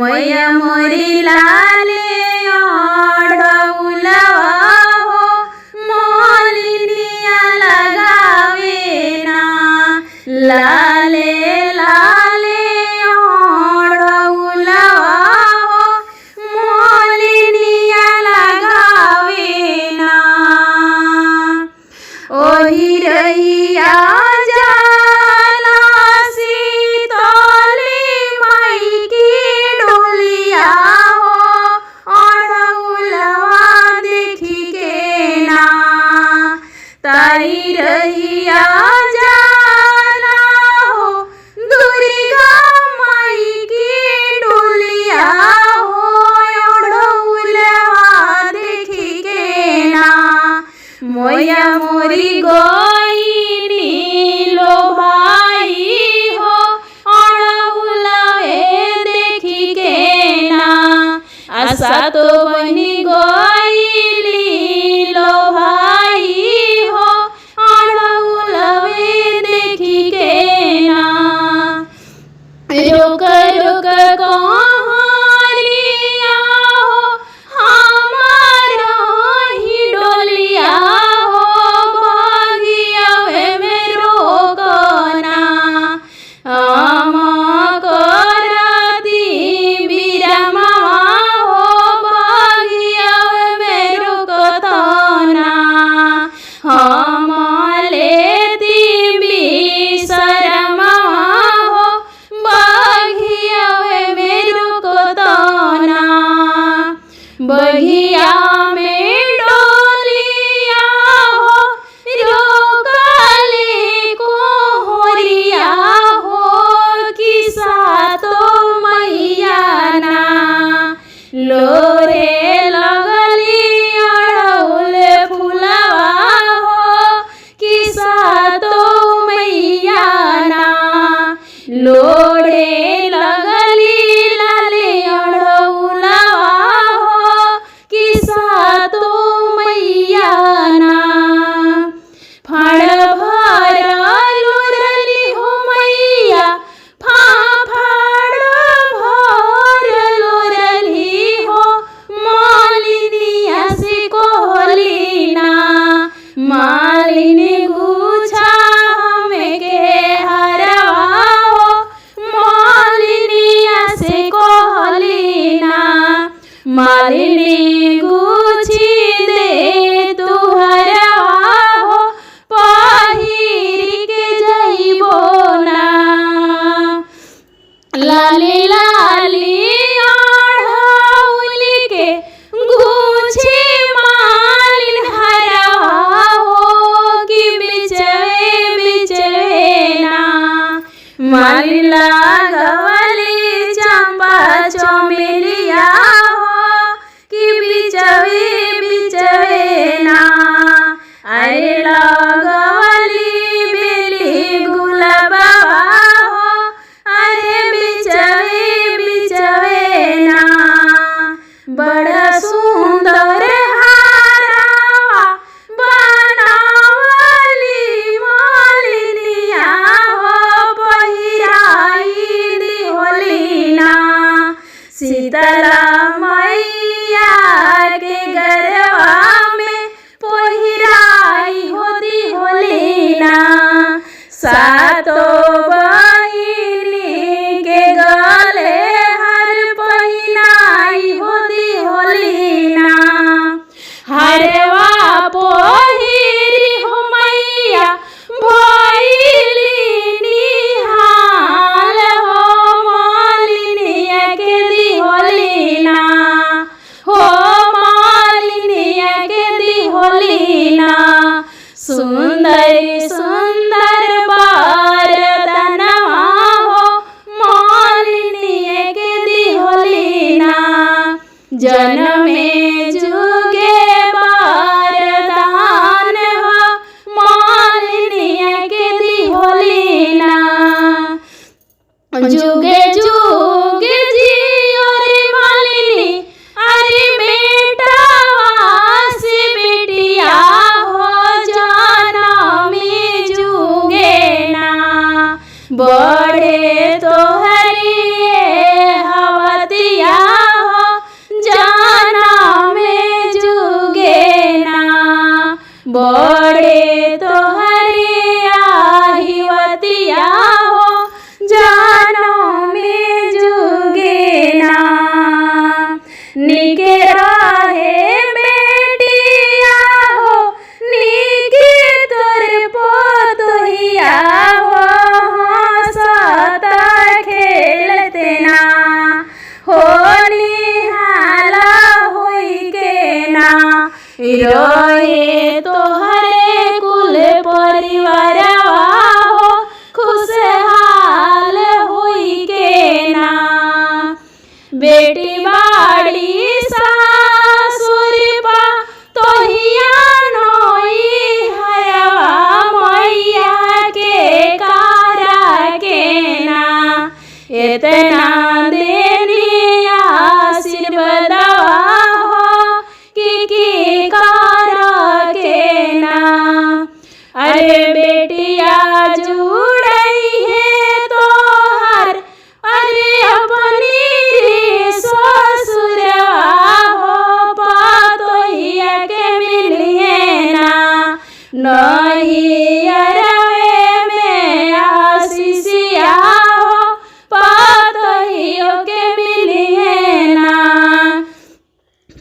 मैया मोरी लाले ओढ़ौलवा हो मोलिनिया लगावे ना। लाले लाले ओढ़ौलवा हो मोलिनिया लगावे ना। ओही रहिया जाला शीतली माई की डोलिया हो ओढ़ौलवा देखी के ना। ताई रहिया जाला हो दुर्गा माई की डोलिया हो ओढ़ौलवा देखी के ना। मोया मोरी गोइनी लो भाई हो ओढ़ौलवे देखी के ना। आशा तो बनी गोइली लो भाई हो ओढ़ौलवे देखी के ना। रुक रुक कहलिया हो हमारा ही डोलिया हो बगियावे में रोकना। हम करती बिरमवा हो बगियावे में रोकतना। हम लेती बिसरमवा हो बगियावे में रोकतना। बगिया में डोलिया हो रोकले कोहरिया हो किसा तो मैया ना। लोरे लगली अड़हुल फुलवा हो किसा तो मैया ना। लोड़े लगली लाले अड़हुलवा हो किसा तो मैया ना। फाड़ भर लोरली हो मैया फाड़ भर लोरली हो मालिनिया से कोहली ना। मालिनी गुछा हमें के हरवा हो मालिनिया से कोहली ना। मालिनी गुछी दे तू हरवा हो पहिर के जइबो ना। लाली लाली ओढ़ौल के गुछी मालिन हरवा हो कि बिचवे बिचवे ना। मालिन लागवली चंपा चमेलिया हो कि बिचवे बिचवे ना। अरे लगवली बेली गुलाबवा हो अरे बिचवे बिचवे ना। बड़ा सुंदर हारवा बनावली मालिनिया हो पहिराई दिहोली ना। शीतला मैया के गरवा में पहिराई होती होली ना। सातो बहिनी के गले हर पहिनाई होती होली ना। हरवा पहिरी हो मैया भइली निहाल हो मालिनिया के दिहोली ना। हो मालिनिया के दिहोली ना। सुंदर सुंदर बरदनवा हो मालिनिया के दिहोली ना। जनमे जुगे बरदान हो मालिनिया के दिहोली ना। जुगे जुगे जियो रे मालिनी अरे बेटा से बेटिया हो जनमी जुगे ना। बड़े तो हरिए हवतिया बेटी बाड़ी सासुर पा तोहिया नोई हरवा मैया के कारा के ना इतना देनी आशीर्वादवा हो कि कारा के ना। अरे बेटिया जुड़ई है तोहर अरे अपनी ससुरवा हो पतोहिया के मिलिए ना नहीं अरवे में आशीषिया हो पतोहियों के मिलिए ना।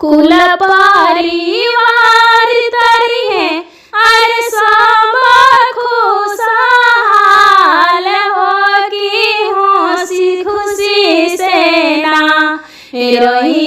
कुल परिवार तरी है अरे सब खुशहाल होगी हंसी खुशी से ना रही